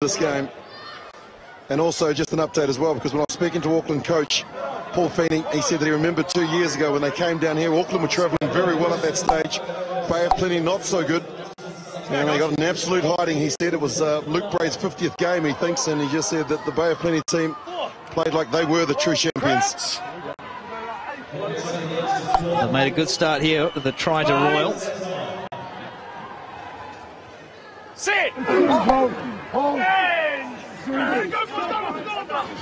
this game. And also just an update as well, because when I was speaking to Auckland coach Paul Feeney, he said that he remembered 2 years ago when they came down here, Auckland were travelling very well at that stage. Bay of Plenty not so good. And they got an absolute hiding. He said it was Luke Bray's 50th game, he thinks, and he just said that the Bay of Plenty team played like they were the true champions. They've made a good start here with the try to Royal. Sit!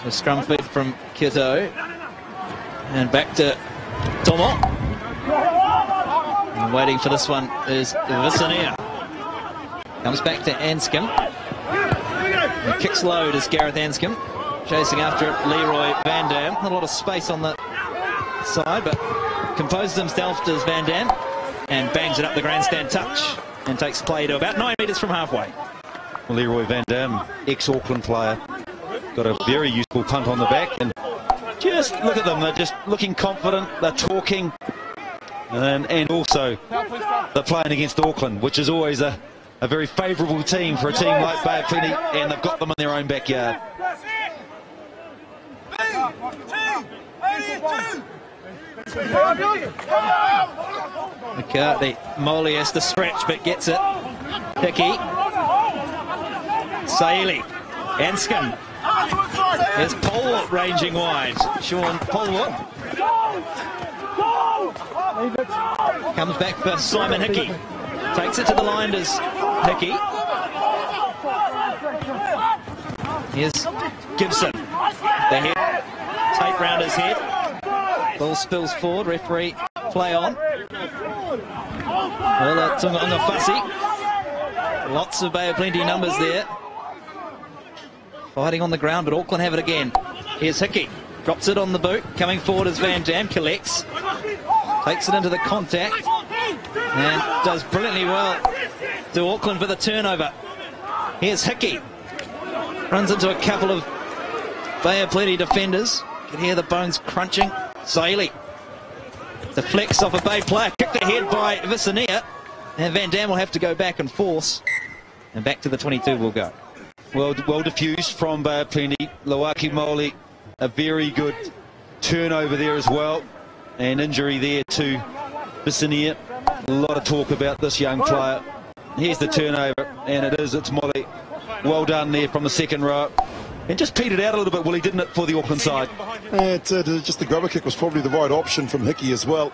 The scrum feed from Kito. And back to Tomo. And waiting for this one is Visania. Comes back to Anscombe. And kicks low is Gareth Anscombe. Chasing after it, Leroy Van Dam. Not a lot of space on the side, but composed himself does Van Dam. And bangs it up the grandstand touch. And takes play to about 9 metres from halfway. Well, Leroy Van Dam, ex-Auckland player, got a very useful punt on the back. And just look at them, they're just looking confident, they're talking. And also, they're playing against Auckland, which is always a very favourable team for a team like Bay of Plenty, and they've got them in their own backyard. McCartney, Moley has to stretch but gets it. Hickey, Saili, Anscombe. There's Polwart ranging wide. Sean Polwart comes back for Simon Hickey. Takes it to the line as Hickey. Here's Gibson. The head, tape round his head. Ball spills forward, referee play on. Well, Tunga fussy. Lots of Bay of Plenty numbers there. Fighting on the ground, but Auckland have it again. Here's Hickey. Drops it on the boot. Coming forward as Van Dam collects. Takes it into the contact. And does brilliantly well to Auckland for the turnover. Here's Hickey. Runs into a couple of Bay of Plenty defenders. You can hear the bones crunching. Saili deflects off a Bay player. Kicked ahead by Visania. And Van Dam will have to go back and force. And back to the 22 will go. Well diffused from Bay of Plenty. Lawaki Moli, a very good turnover there as well. And injury there to Visania. A lot of talk about this young player. Here's the turnover, and it's Molly. Well done there from the second row. And just petered out a little bit, Willie, didn't it, for the Auckland side? Just the grubber kick was probably the right option from Hickey as well.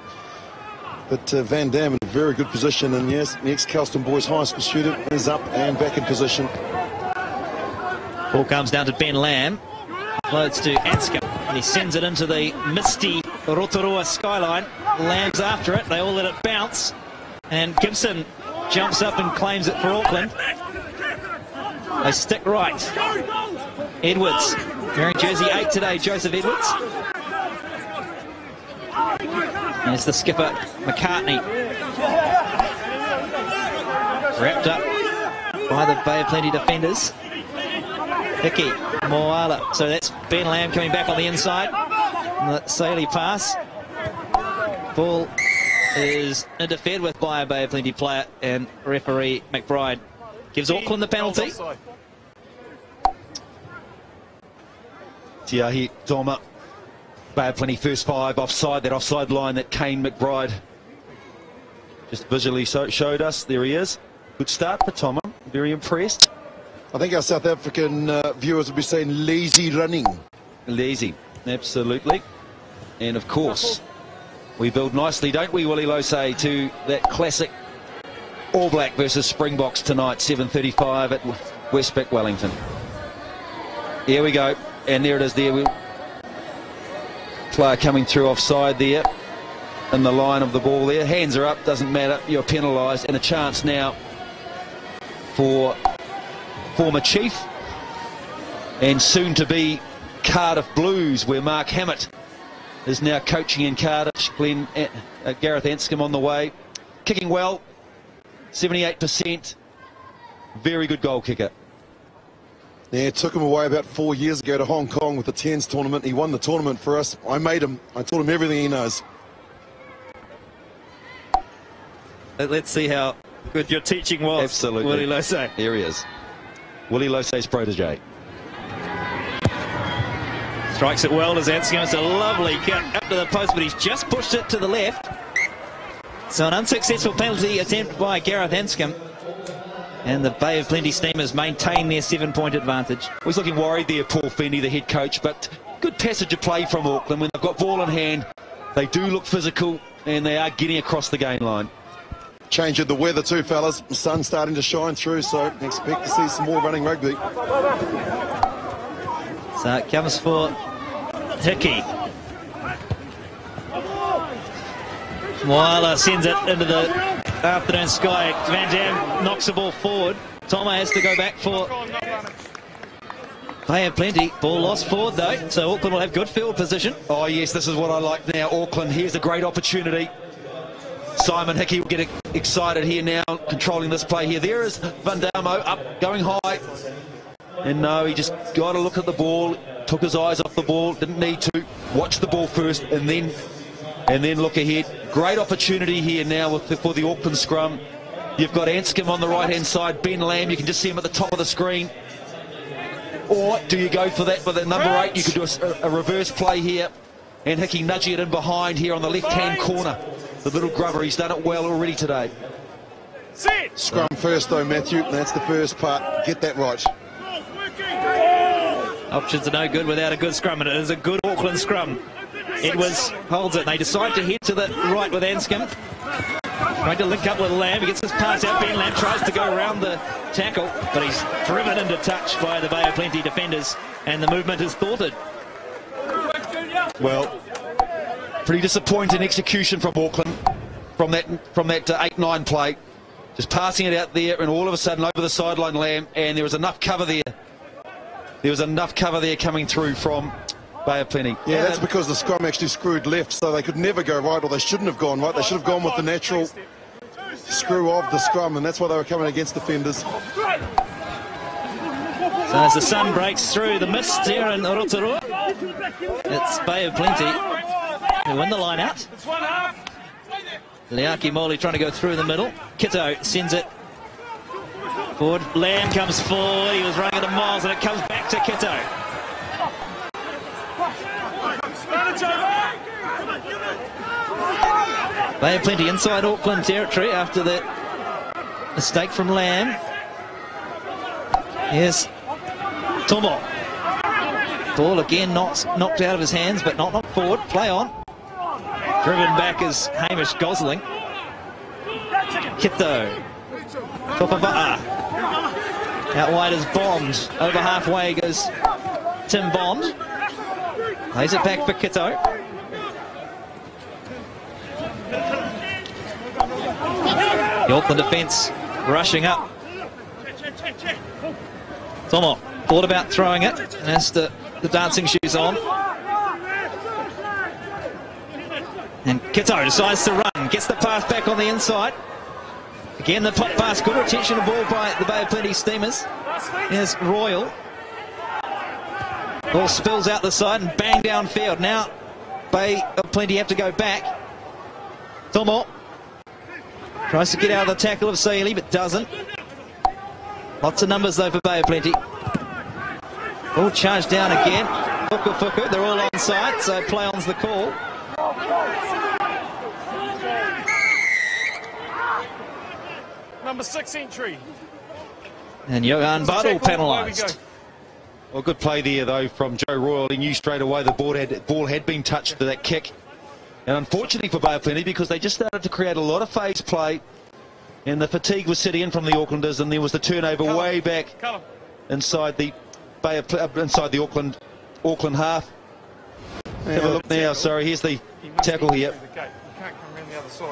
But Van Dam in a very good position, and yes, the ex-Kelston Boys High School student is up and back in position. Ball comes down to Ben Lamb. Floats to Anscombe. And he sends it into the misty Rotorua skyline. Lamb's after it. They all let it bounce. And Gibson jumps up and claims it for Auckland. They stick right. Edwards, wearing jersey 8 today, Joseph Edwards. There's the skipper, McCartney. Wrapped up by the Bay of Plenty defenders. Hickey, Moala. So that's Ben Lamb coming back on the inside. And the Saili pass. Ball is interfered with by a Bay of Plenty player, and referee McBride gives Auckland the penalty. Tiahi Toma, Bay of Plenty first 5 offside, that offside line that Kane McBride just visually showed us. There he is. Good start for Toma, very impressed. I think our South African viewers will be saying lazy running. Lazy, absolutely. And of course, we build nicely, don't we, Willie Losay, to that classic All Black versus Springboks tonight, 7:35 at Westpac Wellington. Here we go, and there it is there. Player coming through offside there, in the line of the ball there. Hands are up, doesn't matter, you're penalised, and a chance now for former Chief and soon to be Cardiff Blues, where Mark Hammett is now coaching in Cardiff. Gareth Anscombe on the way, kicking well, 78%, very good goal kicker. Yeah, it took him away about 4 years ago to Hong Kong with the 10s tournament. He won the tournament for us. I made him. I taught him everything he knows. Let's see how good your teaching was. Absolutely. Willie Losay. There he is. Willie Losey's protege. Strikes it well as Anscombe. It's a lovely cut up to the post, but he's just pushed it to the left. So an unsuccessful penalty attempt by Gareth Anscombe. And the Bay of Plenty Steamers maintain their 7-point advantage. Was looking worried there, Paul Feeney, the head coach, but good passage of play from Auckland. When they've got ball in hand, they do look physical and they are getting across the game line. Change of the weather too, fellas. The sun's starting to shine through, so expect to see some more running rugby. So it comes for Hickey. Weiler sends it into the afternoon sky. Van Dam knocks the ball forward. Tomo has to go back for Bay of Plenty. Ball lost forward though, so Auckland will have good field position. Oh yes, this is what I like now. Auckland, here's a great opportunity. Simon Hickey will get excited here now, controlling this play here. There is Van Damo up, going high. And no, he just got to look at the ball, took his eyes off the ball, didn't need to. Watch the ball first and then look ahead. Great opportunity here now for the Auckland scrum. You've got Anscombe on the right-hand side, Ben Lamb, you can just see him at the top of the screen. Or do you go for that with the number 8? You could do a reverse play here. And Hickey nudging it in behind here on the left-hand corner. The little grubber, he's done it well already today. Scrum first though, Matthew, that's the first part. Get that right. Options are no good without a good scrum, and it is a good Auckland scrum. Edwards holds it, and they decide to head to the right with Anscombe. Trying to link up with Lamb, he gets his pass out, Ben Lamb tries to go around the tackle, but he's driven into touch by the Bay of Plenty defenders, and the movement is thwarted. Well, pretty disappointing execution from Auckland from that 8-9 play. Just passing it out there, and all of a sudden over the sideline Lamb, and there was enough cover there. There was enough cover there coming through from Bay of Plenty. Yeah, that's because the scrum actually screwed left, so they could never go right, or they shouldn't have gone right. They should have gone with the natural screw of the scrum, and that's why they were coming against defenders. So as the sun breaks through the mist here in Rotorua, it's Bay of Plenty who win the line out. Leaki Moli trying to go through the middle. Kito sends it forward. Lamb comes forward. He was running at a miles, and it comes back to Kito. Bay of Plenty inside Auckland territory after the mistake from Lamb. Here's Tomo. Ball again knocked out of his hands, but not knocked forward. Play on. Driven back is Hamish Gosling. Kito. Topava'a. Out wide is Bond. Over halfway goes Tim Bond. Plays it back for Kito. The Auckland defence rushing up. Tomo thought about throwing it and has the dancing shoes on. And Kito decides to run, gets the pass back on the inside. Again, the pop pass, good retention of ball by the Bay of Plenty Steamers. Here's Royal. Ball spills out the side and bang downfield. Now Bay of Plenty have to go back. Tomo tries to get out of the tackle of Sealy, but doesn't. Lots of numbers though for Bay of Plenty. All charged down again. Fuku, they're all onside, so play on's the call. Number 6 entry. And Johan Buddle penalised. Well, good play there though from Joe Royal. He knew straight away the ball had been touched to that kick. And unfortunately for Bay of Plenty, because they just started to create a lot of phase play, and the fatigue was setting in from the Aucklanders, and there was the turnover way back inside the Auckland half. Have a look now. Sorry, here's the tackle here,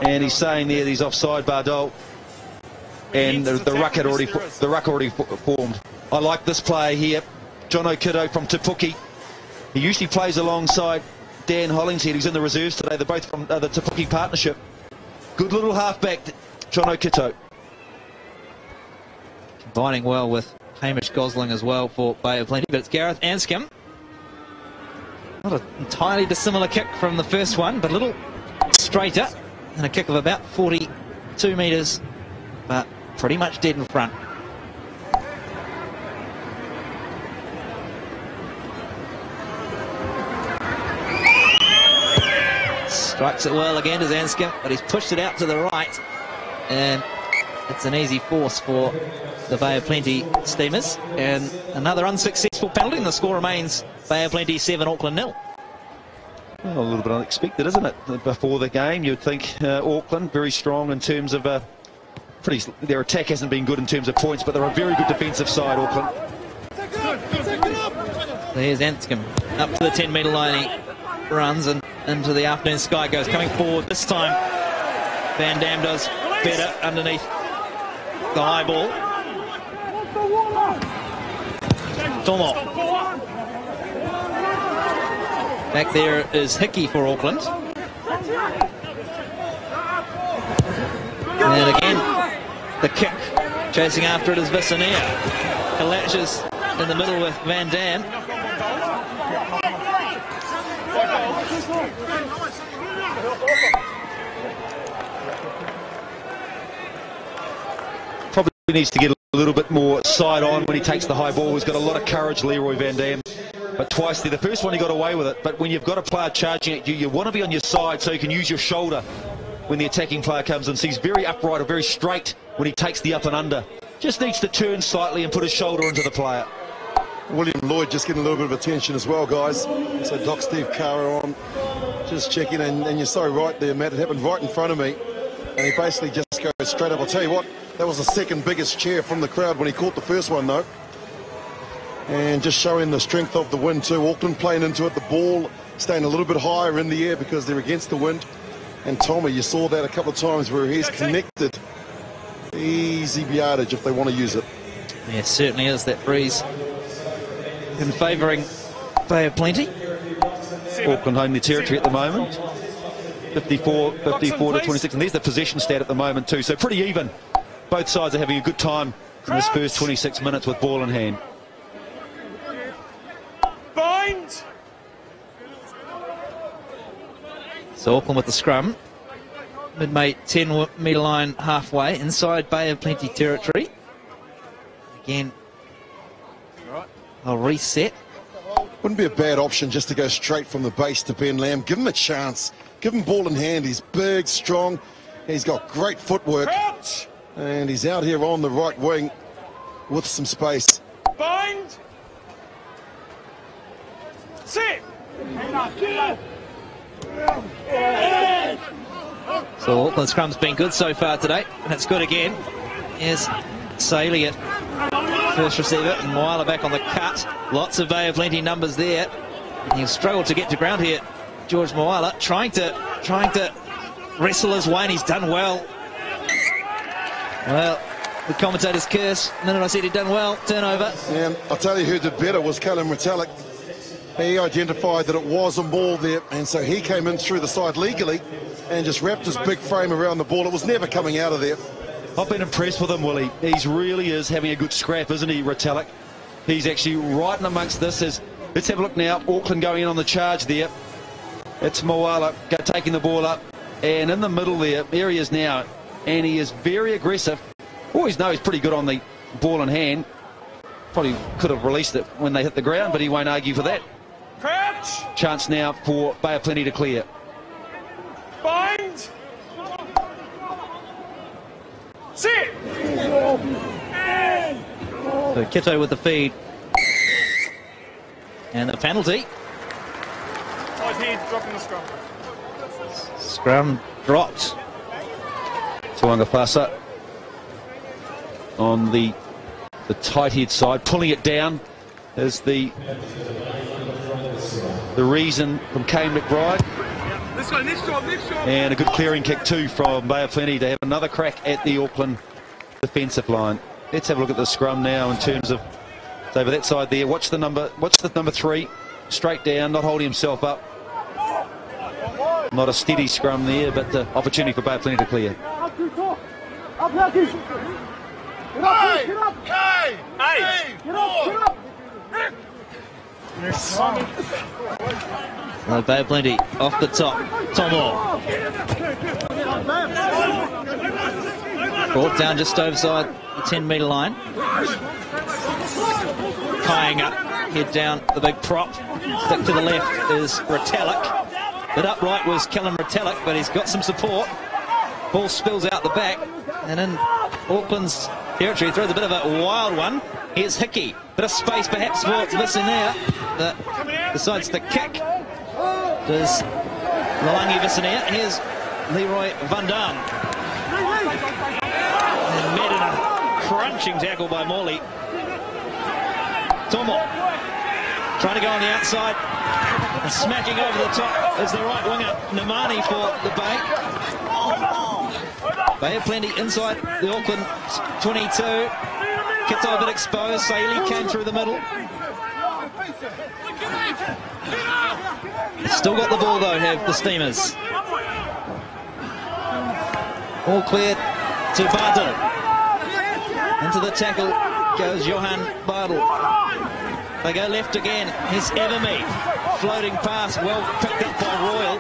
and he's saying there that he's offside, Bardol, and the ruck already formed. I like this player here, John O'Kiddo from Te Puke. He usually plays alongside Dan Hollingshead. He's in the reserves today. They're both from the Te Puke partnership. Good little halfback, John O'Kiddo. Combining well with Hamish Gosling as well for Bay of Plenty, but it's Gareth Anscombe. Not an entirely dissimilar kick from the first one, but a little straighter, and a kick of about 42 metres, but pretty much dead in front. Strikes it well again to Anscombe, but he's pushed it out to the right. And it's an easy force for the Bay of Plenty Steamers. And another unsuccessful penalty, and the score remains Bay of Plenty 7, Auckland 0. Well, a little bit unexpected, isn't it? Before the game, you'd think Auckland very strong in terms of their attack hasn't been good in terms of points, but they're a very good defensive side, Auckland. There's Anscombe up to the 10-metre line. He runs and into the afternoon sky goes. Coming forward this time, Van Dam does better underneath the high ball. Tomo. Back there is Hickey for Auckland. And again, the kick. Chasing after it is Visania. Collatches in the middle with Van Dam. Probably needs to get a little bit more side on when he takes the high ball. He's got a lot of courage, Leroy Van Dam. But twice there, the first one he got away with it. But when you've got a player charging at you, you want to be on your side so you can use your shoulder when the attacking player comes in. So he's very upright or very straight when he takes the up and under. Just needs to turn slightly and put his shoulder into the player. William Lloyd just getting a little bit of attention as well, guys. So Doc Steve Carr on, just checking, and you're so right there, Matt. It happened right in front of me, and he basically just goes straight up. I'll tell you what, that was the second biggest cheer from the crowd when he caught the first one, though. And just showing the strength of the wind too. Auckland playing into it, the ball staying a little bit higher in the air because they're against the wind. And Tommy, you saw that a couple of times where he's connected. Easy yardage if they want to use it. Yeah, certainly is. That breeze in favouring Bay of Plenty. Auckland home the territory at the moment. 54 to 26. And there's the possession stat at the moment too. So pretty even. Both sides are having a good time in this first 26 minutes with ball in hand. Bind. So Auckland with the scrum. Mid-mate 10-metre line halfway inside Bay of Plenty territory. Again, I'll reset. Wouldn't be a bad option just to go straight from the base to Ben Lamb. Give him a chance. Give him ball in hand. He's big, strong. He's got great footwork. Crouch. And he's out here on the right wing with some space. Bind. Sit. So Auckland's scrum's been good so far today, and it's good again. Here's Saley at first receiver, and Moala back on the cut. Lots of Bay of Plenty numbers there. And he'll struggle to get to ground here. George Moala trying to wrestle his way, and he's done well. Well, the commentator's curse. The minute I said he'd done well, turnover. And I'll tell you who did better was Callum Retallick. He identified that it was a maul there, and so he came in through the side legally and just wrapped his big frame around the ball. It was never coming out of there. I've been impressed with him, Willie. He really is having a good scrap, isn't he, Retallick? He's actually right in amongst this. Let's have a look now. Auckland going in on the charge there. It's Moala taking the ball up, and in the middle there he is now, and he is very aggressive. Always know he's pretty good on the ball in hand. Probably could have released it when they hit the ground, but he won't argue for that. Crouch. Chance now for Bay of Plenty to clear. Bind. Sit. So Kitto with the feed. And the penalty. Side head, dropping the scrum. Scrum dropped. Tuangafasa on the tight head side, pulling it down is the reason from Kane McBride. Next job. And a good clearing kick too from Bay of Plenty to have another crack at the Auckland defensive line. Let's have a look at the scrum now in terms of over that side there. Watch the number 3, straight down, not holding himself up. Not a steady scrum there, but the opportunity for Bay of Plenty to clear. Well, Bay of Plenty off the top. Tomo. Brought down just outside the 10-metre line. Tying up, head down, the big prop. Stick to the left is Retallick. But upright was Callum Retallick, but he's got some support. Ball spills out the back, and in Auckland's territory, throws a bit of a wild one. Here's Hickey. Bit of space perhaps for Visaner, that decides to kick. Does Lalangi Visaner. Here's Leroy Van Dam. And met in a crunching tackle by Morley. Tomo trying to go on the outside. And smacking over the top is the right winger, Namani, for the Bay. They have plenty inside the Auckland 22. Kito a bit exposed. Saili came through the middle. Still got the ball though, have the Steamers. All cleared to Bardell. Into the tackle goes Johan Bardell. They go left again. Here's Evermead. Floating pass, well picked up by Royal.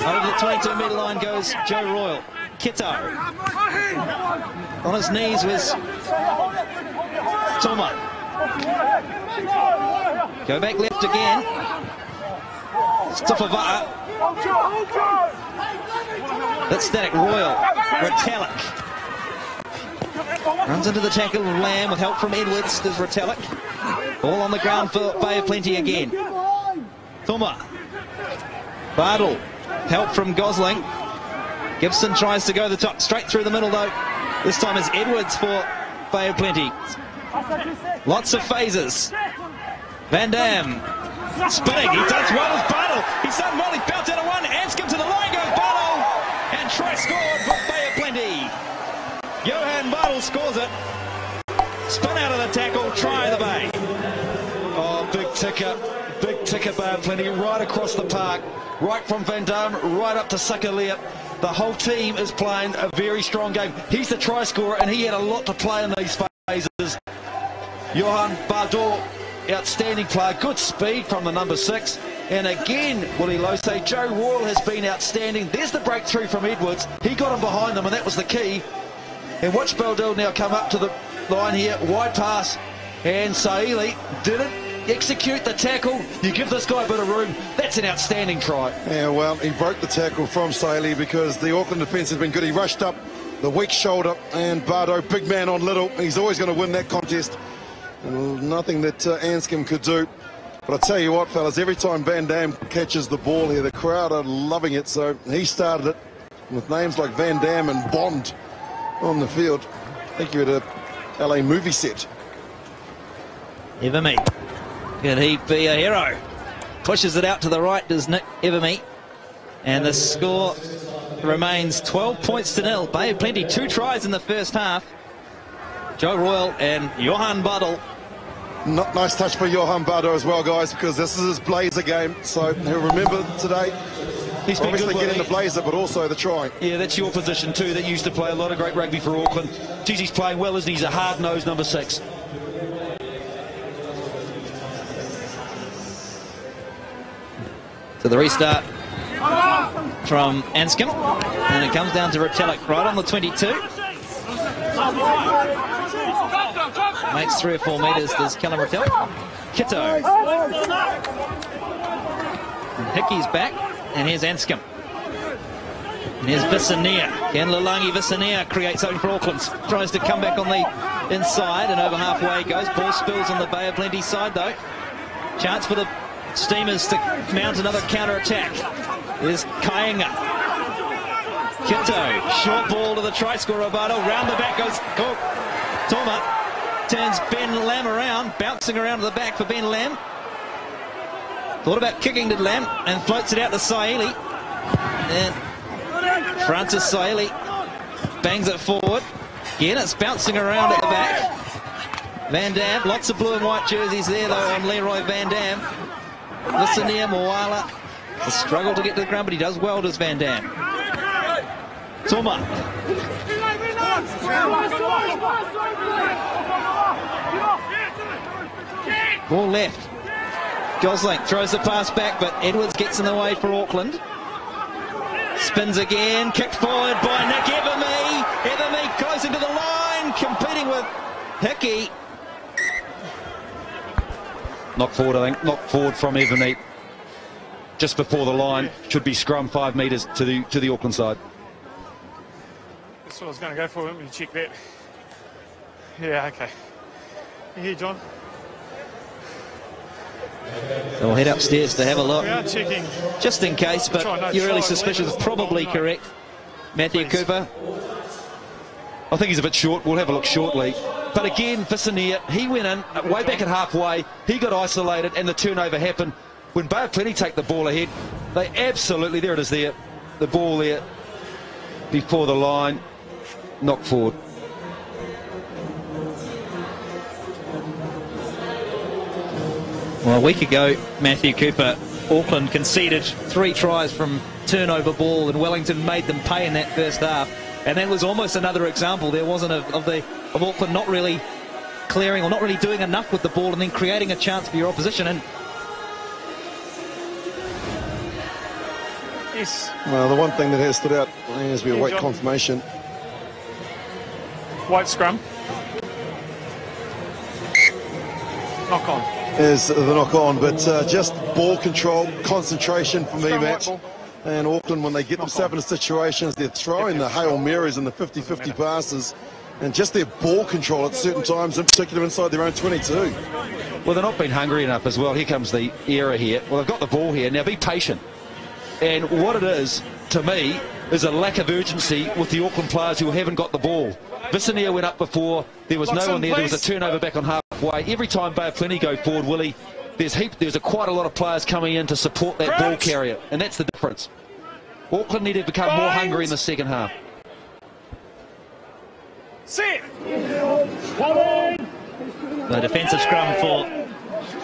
Over the 22-metre line goes Joe Royal. Kito. On his knees was Toma. Go back left again. Stofavaa. That's static. Royal. Retallick. Runs into the tackle of Lamb with help from Edwards. There's Retallick. All on the ground for Bay of Plenty again. Toma. Bardell. Help from Gosling. Gibson tries to go the top, straight through the middle though. This time is Edwards for Bay of Plenty. Lots of phases. Van Dam spinning. He does well as Bardell. He's done well. He bounced out of one. Anscombe to the line goes Bardell. And try scored for Bay of Plenty. Johan Bardell scores it. Spin out of the tackle. Try the Bay. Oh, big ticker. Big ticker, Bay of Plenty. Right across the park. Right from Van Dam, right up to Sakalia. The whole team is playing a very strong game. He's the try scorer, and he had a lot to play in these phases. Johan Bardell, outstanding player. Good speed from the number 6. And again, Willie Losey, Joe Royal has been outstanding. There's the breakthrough from Edwards. He got him behind them, and that was the key. And watch Baldell now come up to the line here. Wide pass. And Saili didn't execute the tackle. You give this guy a bit of room. That's an outstanding try. Yeah, well, he broke the tackle from Saili because the Auckland defence has been good. He rushed up the weak shoulder, and Bardo, big man on little. He's always going to win that contest. Nothing that Anscombe could do. But I tell you what, fellas, every time Van Dam catches the ball here, the crowd are loving it. So he started it with names like Van Dam and Bond on the field. I think you're at a LA movie set. Evermead. Could he be a hero? Pushes it out to the right, does Nick Evermead. And the score remains 12 points to 0. Bay of Plenty, 2 tries in the first half. Joe Royal and Johan Bardell. Nice touch for Johan Bardell as well, guys, because this is his blazer game. So he'll remember today. He's been obviously good, getting the blazer, but also the try. Yeah, that's your position too. That used to play a lot of great rugby for Auckland. Geez, he's playing well, isn't he? He's a hard-nosed number 6. So the restart from Anscombe, and it comes down to Retallick right on the 22. Makes 3 or 4 metres, does Callum Retallick. Kito. And Hickey's back, and here's Anscombe. And here's Visaner. Can Lalangi Visaner create something for Auckland? Tries to come back on the inside, and over halfway goes. Ball spills on the Bay of Plenty side though. Chance for the Steamers to mount another counter-attack. There's Kainga. Kito, short ball to the try scorer, Bardell. Round the back goes Toma. Turns Ben Lamb around, bouncing around to the back for Ben Lamb. Thought about kicking to Lamb and floats it out to Saili. And Francis Saili bangs it forward. Again, it's bouncing around at the back. Van Dam, lots of blue and white jerseys there though on Leroy Van Dam. Visaner, Moala, a struggle to get to the ground, but he does well, does Van Dam. Toma. Ball left. Gosling throws the pass back, but Edwards gets in the way for Auckland. Spins again, kicked forward by Nick Evermead. Evermead closing to the line, competing with Hickey. Knock forward, I think. Knock forward from Evermead. just before the line. Should be scrum 5 metres to the Auckland side. That's what I was going to go for. Let me check that. Yeah, okay. You here, John? So we'll head upstairs to have a look. We are checking. Just in case, but your early suspicion is probably correct. Matthew Cooper. I think he's a bit short. We'll have a look shortly. But again, Visaneer, he went in way back at halfway. He got isolated and the turnover happened. When Bay of Plenty take the ball ahead, they absolutely, there it is there, the ball there before the line, knock forward. Well, a week ago, Matthew Cooper, Auckland conceded 3 tries from turnover ball and Wellington made them pay in that first half. And that was almost another example. There wasn't of Auckland not really clearing or not really doing enough with the ball and then creating a chance for your opposition. And Yes. Well, the one thing that has stood out has been a weight confirmation. White scrum. Knock on. Is the knock on, but just ball control, concentration for me, Scrum, Matt. white ball. And Auckland, when they get themselves into situations, they're throwing the Hail Marys and the 50-50 passes, and just their ball control at certain times, in particular inside their own 22. Well, they're not being hungry enough as well. Here comes the error here. Well, they've got the ball here. Now be patient. And what it is, to me, is a lack of urgency with the Auckland players who haven't got the ball. Visaneer went up before. There was no one there. There was a turnover back on halfway. Every time Bay of Plenty go forward, Willie, there's quite a lot of players coming in to support that ball carrier. And that's the difference. Auckland need to become more hungry in the second half. Sit. the defensive scrum for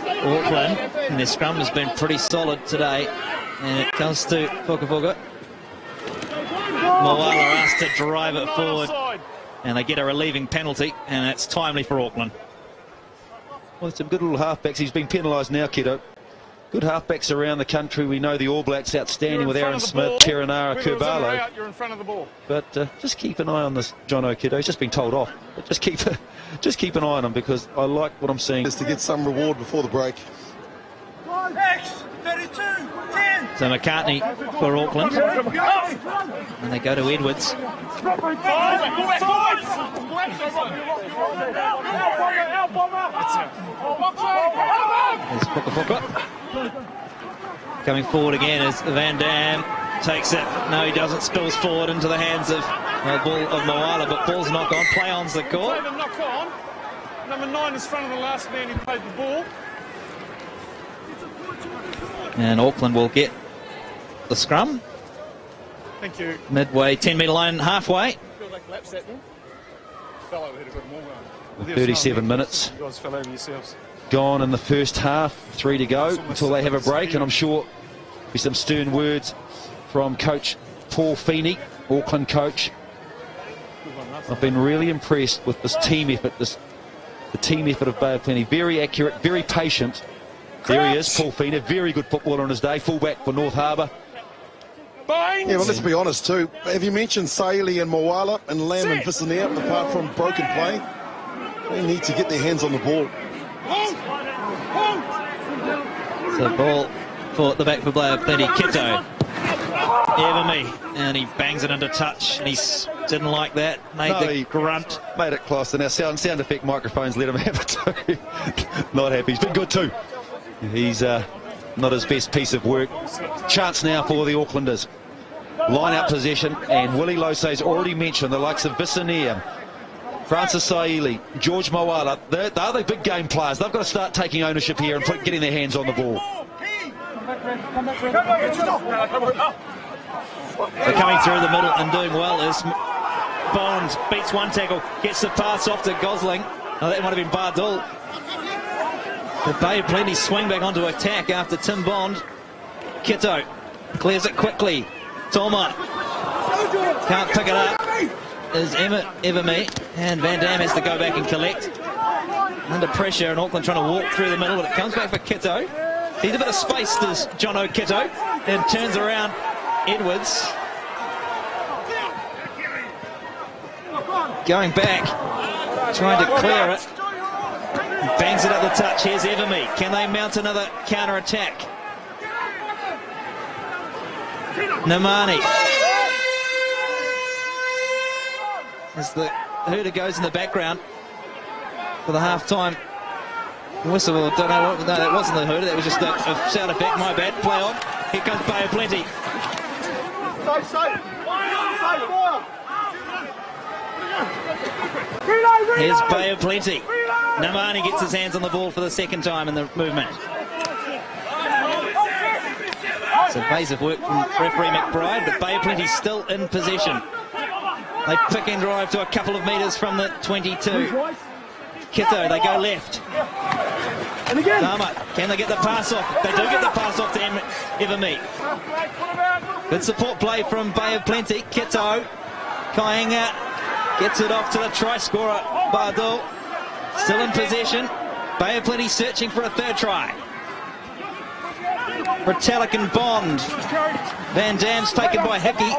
Auckland, and their scrum has been pretty solid today. And it comes to Fukafuka. Moala asked to drive it forward, and they get a relieving penalty, and it's timely for Auckland. Well, some good little halfbacks. He's been penalised now, kiddo. Good halfbacks around the country. We know the All Blacks outstanding with Aaron Smith, Terenara, Kurbalo. You're in front of the ball. But just keep an eye on this John O'Kiddo. He's just been told off. But just keep an eye on him, because I like what I'm seeing. Is to get some reward before the break. So McCartney for Auckland, and they go to Edwards. There's Fukafuka. Coming forward again as Van Dam takes it. No, he doesn't. Spills forward into the hands of ball of Moala, but ball's knock on. Play on's the call. Knock on. Number 9 is front of the last man who played the ball. And Auckland will get the scrum. Thank you. Midway, 10-metre line, halfway. 37 minutes You guys fell over yourselves. gone in the first half. 3 to go until they have a break, and I'm sure there'll be some stern words from coach Paul Feeney, Auckland coach. I've been really impressed with this team effort, the team effort of Bay of Plenty. Very accurate, very patient. There he is, Paul Feeney, very good footballer on his day, fullback for North Harbour. Yeah, well, let's be honest too. Have you mentioned Saili and Moala and Lamb and Visaneer, apart from broken play? They need to get their hands on the ball. So ball for the back for Bay of Plenty, Kito. Everme, and he bangs it into touch, and he didn't like that, made the grunt. Made it close, and our sound effect microphones let him have it too. Not happy. He's been good too. He's not his best piece of work. Chance now for the Aucklanders. Line out possession, and Willie Losey's already mentioned the likes of Visaneer, Francis Saili, George Moala. They're the big game players. They've got to start taking ownership here and getting their hands on the ball. So coming through the middle and doing well is Bond. Beats one tackle, gets the pass off to Gosling. Now that might have been Bardul. The Bay of Plenty swing back onto attack after Tim Bond. Kito clears it quickly. Toma can't pick it up. Is Everme, and Van Dam has to go back and collect. Under pressure, and Auckland trying to walk through the middle, but it comes back for Kito. He's a bit of space, does John O'Kito, and turns around Edwards. Going back, trying to clear it. Bangs it up the touch. Here's Everme. Can they mount another counter-attack? Namani. As the hooter goes in the background for the half-time whistle. Don't know what, no, that wasn't the hooter, that was just a sound effect, my bad. Play on. Here comes Bay of Plenty. Here's Bay of Plenty. Namani gets his hands on the ball for the second time in the movement. So Bays have worked from referee McBride, but Bay of Plenty still in possession. They pick and drive to a couple of metres from the 22. Kito, they go left. Dharma, can they get the pass off? They do get the pass off to Evermeet. Good support play from Bay of Plenty. Kito, Kainga gets it off to the try scorer, Bardul. Still in possession. Bay of Plenty searching for a third try. Retallick and Bond. Van Dam's taken by Hickey.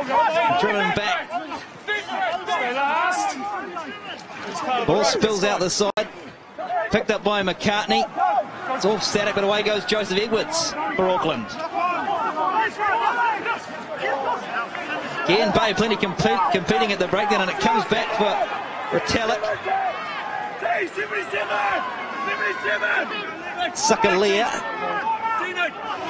Driven back. Ball spills out the side. Picked up by McCartney. It's all static, but away goes Joseph Edwards for Auckland. Again, Bay of Plenty competing at the breakdown, and it comes back for Retallick. Sakalia.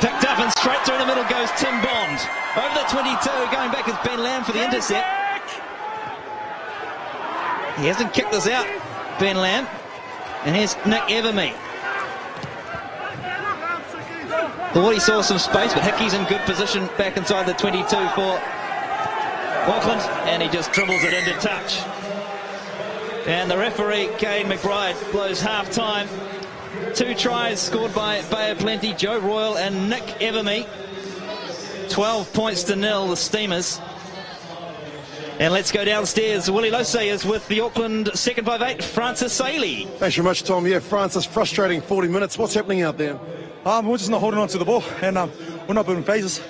Picked up and straight through the middle goes Tim Bond. Over the 22, going back is Ben Lamb for the intercept. He hasn't kicked this out, Ben Lamb. And here's Nick Evermeet. Thought he saw some space, but Hickey's in good position back inside the 22 for Auckland, and he just dribbles it into touch. And the referee, Kane McBride, blows half-time. 2 tries scored by Bay of Plenty, Joe Royal and Nick Evermeet. 12 points to nil, the Steamers. And let's go downstairs. Willie Losey is with the Auckland second 5'8", Francis Saley. Thanks very much, Tom. Yeah, Francis, frustrating 40 minutes. What's happening out there? We're just not holding on to the ball, and we're not building phases.